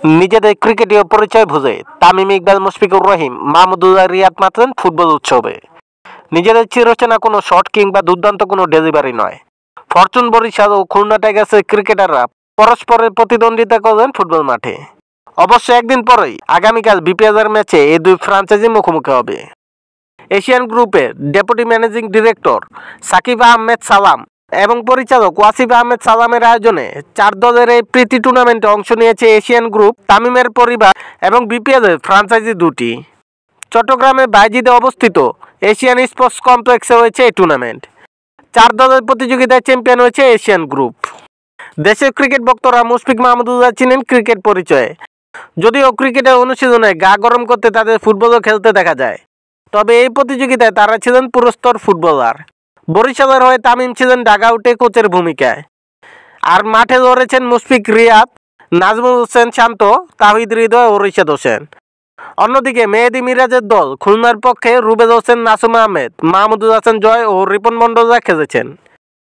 নিজেদের ক্রিকেটীয় পরিচয় বুঝে তামিম ইকবাল, মুশফিকুর রহিম, মাহমুদুল্লাহ রিয়াদ মাতলেন ফুটবল উৎসবে। নিজেদের চিরচেনা কোনো শট কিংবা দুর্দান্ত কোনো ডেলিভারি নয়, ফরচুন বরিশাল ও খুলনা টাইগার্সের ক্রিকেটাররা পরস্পরের প্রতিদ্বন্দ্বিতা করলেন ফুটবল মাঠে। অবশ্য একদিন পরেই আগামীকাল বিপিএলের ম্যাচে এই দুই ফ্রাঞ্চাইজি মুখোমুখি হবে। এশিয়ান গ্রুপের deputy managing director Sakib Ahmed Salam এবং পরিচালক ওয়াসিফ আহমেদ সালামের আয়োজনে 4 দলের এই প্রীতি টুর্নামেন্টে অংশ নিয়েছে এশিয়ান গ্রুপ, তামিমের পরিবার এবং বিপিএলের ফ্রাঞ্চাইজি দুটি। চট্টগ্রামে বাইজিদে অবস্থিত এশিয়ান স্পোর্টস কমপ্লেক্সে হয়েছে এই টুর্নামেন্ট। 4 দলের প্রতিযোগিতায় চ্যাম্পিয়ন হয়েছে এশিয়ান গ্রুপ। দেশের ক্রিকেট ভক্তরা মুশফিক মাহমুদুল্লাহ চিনেন ক্রিকেট পরিচয়ে। যদিও ক্রিকেটের অনুশীলনে গা গরম করতে তাদের ফুটবলও খেলতে দেখা যায়, তবে এই প্রতিযোগিতায় তারা ছিলেন পুরস্কার ফুটবলার। বরিশালের হয়ে তামিম ছিলেন ডাগআউটে কোচের ভূমিকায়, আর মাঠে লড়েছেন মুশফিক, রিয়াদ, নাজমুল হোসেন শান্ত, তাহিদ হৃদয় ও রিশাদ হোসেন। অন্যদিকে মেহেদী মিরাজের দল খুলনার পক্ষে রুবেল হোসেন, নাসুম আহমেদ, মাহমুদুল হাসান জয় ও রিপন মন্ডলরা খেলেছেন।